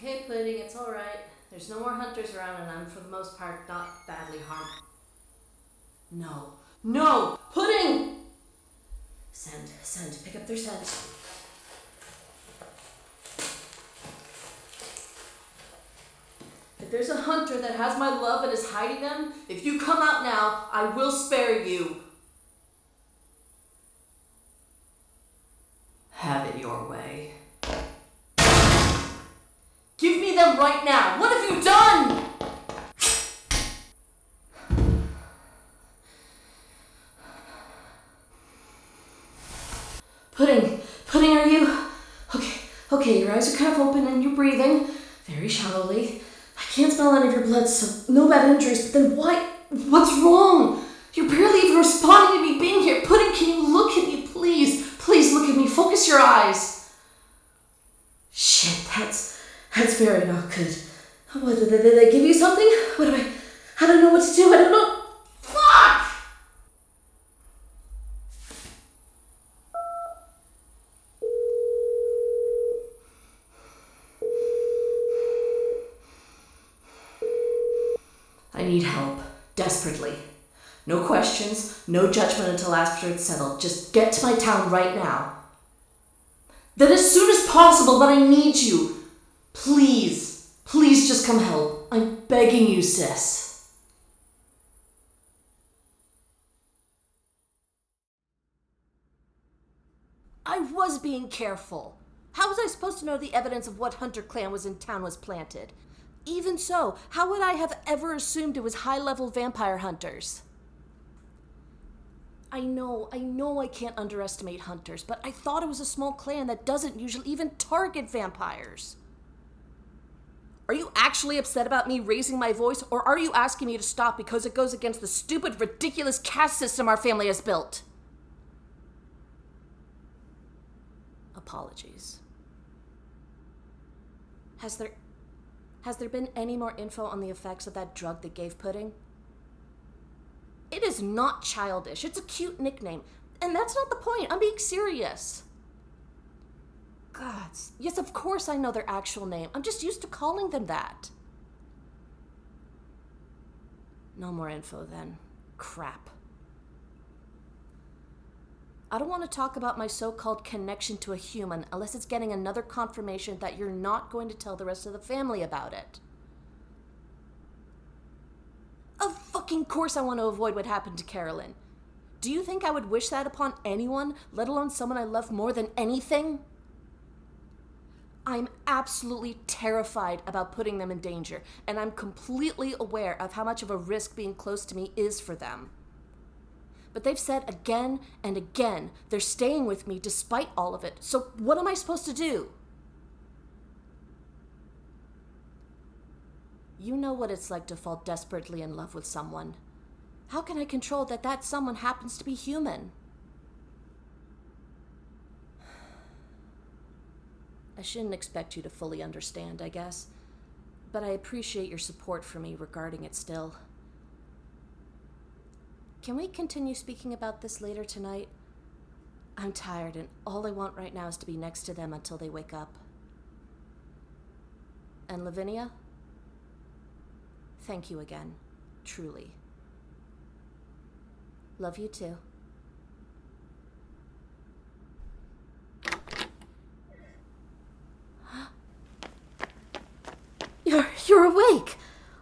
Okay, Pudding, it's alright. There's no more hunters around and I'm, for the most part, not badly harmed. No. No! Pudding! Send. Pick up their scent. If there's a hunter that has my love and is hiding them, if you come out now, I will spare you. Have it your way. Give me them right now! What have you done? Pudding, are you? Okay, your eyes are kind of open and you're breathing very shallowly. I can't smell any of your blood, so no bad injuries, but then why? What's wrong? You're barely even responding to me being here. Pudding, can you look at me, please? Please look at me. Focus your eyes. Shit, that's very not good. What, did they give you something? I don't know what to do. I don't know. Fuck! I need help. Desperately. No questions, no judgment until after it's settled. Just get to my town right now. Then as soon as possible, but I need you. Please just come help. I'm begging you, sis. I was being careful. How was I supposed to know the evidence of what Hunter clan was in town was planted? Even so, how would I have ever assumed it was high-level vampire hunters? I know I can't underestimate hunters, but I thought it was a small clan that doesn't usually even target vampires. Are you actually upset about me raising my voice, or are you asking me to stop because it goes against the stupid, ridiculous caste system our family has built? Apologies. Has there been any more info on the effects of that drug that gave Pudding? It is not childish. It's a cute nickname. And that's not the point. I'm being serious. Gods. Yes, of course I know their actual name. I'm just used to calling them that. No more info then. Crap. I don't want to talk about my so-called connection to a human unless it's getting another confirmation that you're not going to tell the rest of the family about it. Of fucking course I want to avoid what happened to Carolyn. Do you think I would wish that upon anyone, let alone someone I love more than anything? I'm absolutely terrified about putting them in danger, and I'm completely aware of how much of a risk being close to me is for them. But they've said again and again they're staying with me despite all of it, so what am I supposed to do? You know what it's like to fall desperately in love with someone. How can I control that someone happens to be human? I shouldn't expect you to fully understand, I guess, but I appreciate your support for me regarding it still. Can we continue speaking about this later tonight? I'm tired, and all I want right now is to be next to them until they wake up. And Lavinia? Thank you again, truly. Love you too. You're awake!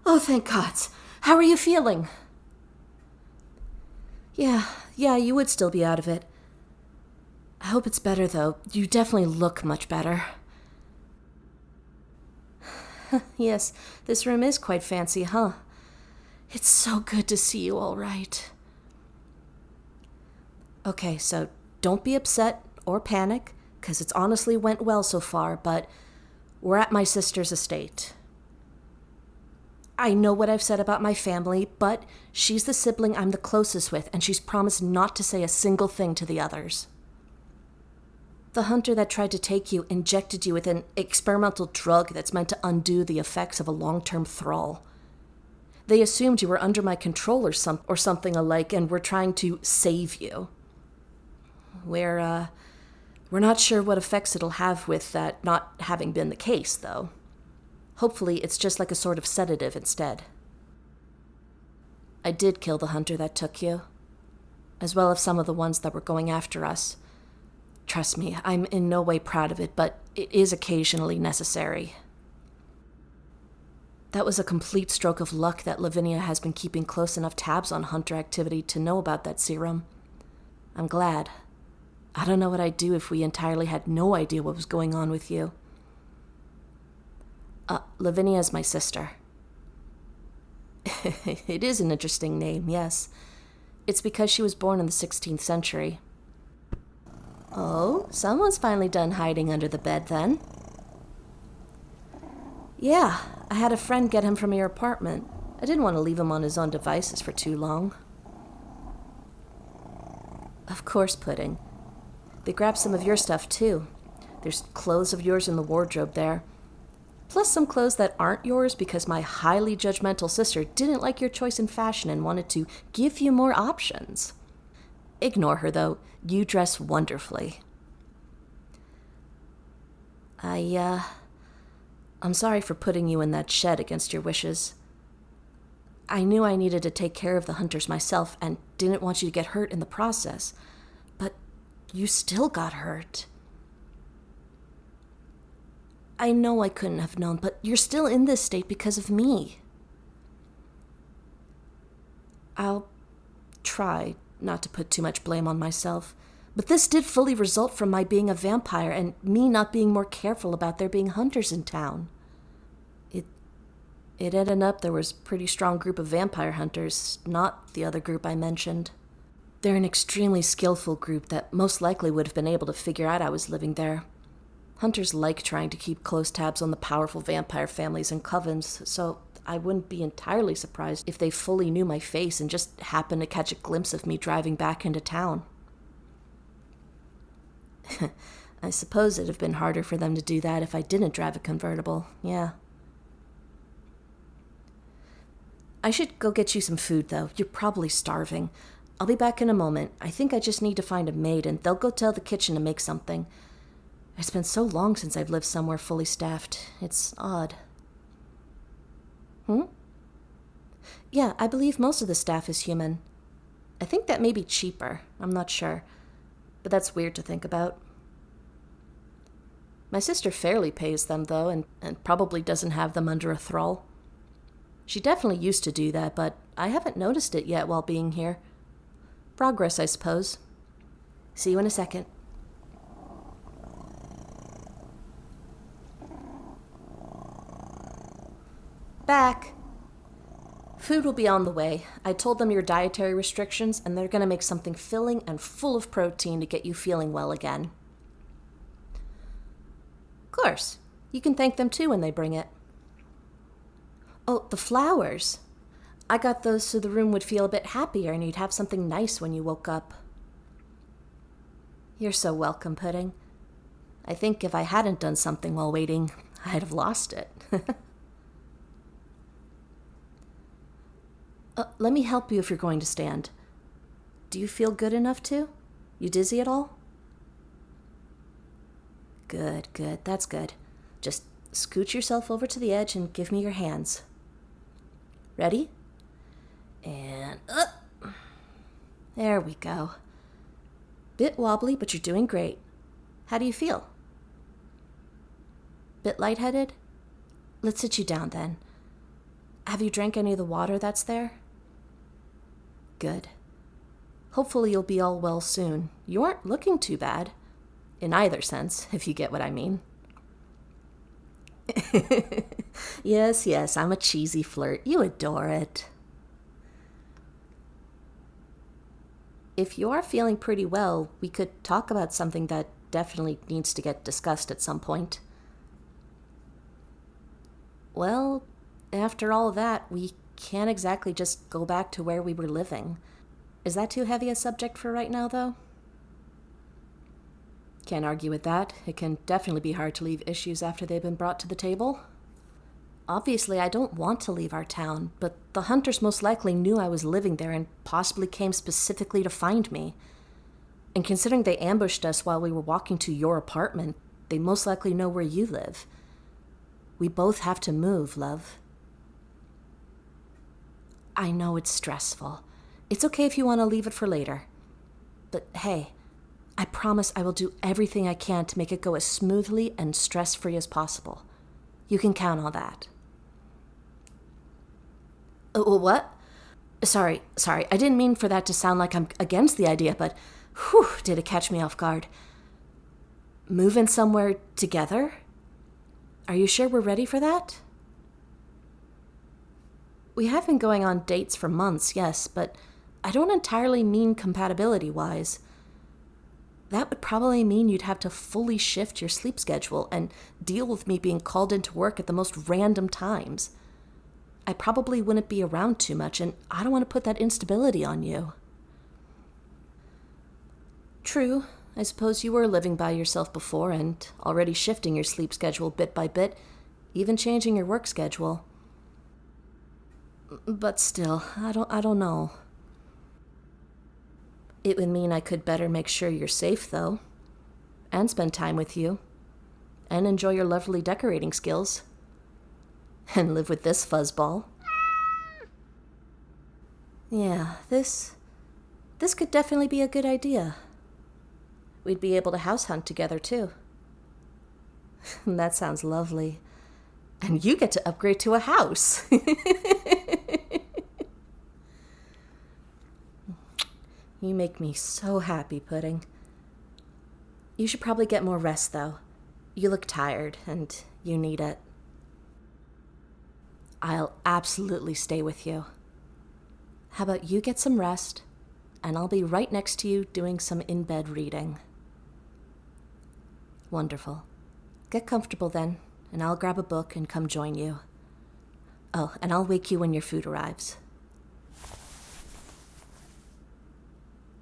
Oh, thank God. How are you feeling? Yeah, you would still be out of it. I hope it's better, though. You definitely look much better. Yes, this room is quite fancy, huh? It's so good to see you all right. Okay, so don't be upset or panic, because it's honestly went well so far, but we're at my sister's estate. I know what I've said about my family, but she's the sibling I'm the closest with, and she's promised not to say a single thing to the others. The hunter that tried to take you injected you with an experimental drug that's meant to undo the effects of a long-term thrall. They assumed you were under my control or something alike and were trying to save you. We're not sure what effects it'll have with that not having been the case, though. Hopefully, it's just like a sort of sedative instead. I did kill the hunter that took you, as well as some of the ones that were going after us. Trust me, I'm in no way proud of it, but it is occasionally necessary. That was a complete stroke of luck that Lavinia has been keeping close enough tabs on hunter activity to know about that serum. I'm glad. I don't know what I'd do if we entirely had no idea what was going on with you. Lavinia is my sister. It is an interesting name, yes. It's because she was born in the 16th century. Oh, someone's finally done hiding under the bed then. Yeah, I had a friend get him from your apartment. I didn't want to leave him on his own devices for too long. Of course, Pudding. They grabbed some of your stuff, too. There's clothes of yours in the wardrobe there. Plus some clothes that aren't yours because my highly judgmental sister didn't like your choice in fashion and wanted to give you more options. Ignore her, though. You dress wonderfully. I'm sorry for putting you in that shed against your wishes. I knew I needed to take care of the hunters myself and didn't want you to get hurt in the process. But you still got hurt. I know I couldn't have known, but you're still in this state because of me. I'll try not to put too much blame on myself, but this did fully result from my being a vampire and me not being more careful about there being hunters in town. It ended up there was a pretty strong group of vampire hunters, not the other group I mentioned. They're an extremely skillful group that most likely would have been able to figure out I was living there. Hunters like trying to keep close tabs on the powerful vampire families and covens, so I wouldn't be entirely surprised if they fully knew my face and just happened to catch a glimpse of me driving back into town. I suppose it'd have been harder for them to do that if I didn't drive a convertible, yeah. I should go get you some food, though. You're probably starving. I'll be back in a moment. I think I just need to find a maid, and they'll go tell the kitchen to make something. It's been so long since I've lived somewhere fully staffed. It's odd. Yeah, I believe most of the staff is human. I think that may be cheaper. I'm not sure. But that's weird to think about. My sister fairly pays them, though, and probably doesn't have them under a thrall. She definitely used to do that, but I haven't noticed it yet while being here. Progress, I suppose. See you in a second. Back. Food will be on the way. I told them your dietary restrictions, and they're going to make something filling and full of protein to get you feeling well again. Of course. You can thank them too when they bring it. Oh, the flowers. I got those so the room would feel a bit happier and you'd have something nice when you woke up. You're so welcome, Pudding. I think if I hadn't done something while waiting, I'd have lost it. Let me help you if you're going to stand. Do you feel good enough to? You dizzy at all? Good. That's good. Just scoot yourself over to the edge and give me your hands. Ready? And up. There we go. Bit wobbly, but you're doing great. How do you feel? Bit lightheaded? Let's sit you down then. Have you drank any of the water that's there? Good. Hopefully you'll be all well soon. You aren't looking too bad. In either sense, if you get what I mean. Yes, I'm a cheesy flirt. You adore it. If you are feeling pretty well, we could talk about something that definitely needs to get discussed at some point. Well, after all of that, we can't exactly just go back to where we were living. Is that too heavy a subject for right now, though? Can't argue with that. It can definitely be hard to leave issues after they've been brought to the table. Obviously, I don't want to leave our town, but the hunters most likely knew I was living there and possibly came specifically to find me. And considering they ambushed us while we were walking to your apartment, they most likely know where you live. We both have to move, love. I know it's stressful. It's okay if you want to leave it for later. But hey, I promise I will do everything I can to make it go as smoothly and stress-free as possible. You can count on that. What? Sorry. I didn't mean for that to sound like I'm against the idea, but whew, did it catch me off guard. Move in somewhere together? Are you sure we're ready for that? We have been going on dates for months, yes, but I don't entirely mean compatibility-wise. That would probably mean you'd have to fully shift your sleep schedule and deal with me being called into work at the most random times. I probably wouldn't be around too much, and I don't want to put that instability on you. True. I suppose you were living by yourself before and already shifting your sleep schedule bit by bit, even changing your work schedule. But still, I don't know. It would mean I could better make sure you're safe, though, and spend time with you, and enjoy your lovely decorating skills, and live with this fuzzball. Yeah, this could definitely be a good idea. We'd be able to house hunt together, too. That sounds lovely. And you get to upgrade to a house. You make me so happy, Pudding. You should probably get more rest, though. You look tired, and you need it. I'll absolutely stay with you. How about you get some rest, and I'll be right next to you doing some in-bed reading. Wonderful. Get comfortable then, and I'll grab a book and come join you. Oh, and I'll wake you when your food arrives.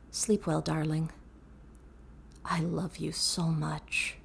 Sleep well, darling. I love you so much.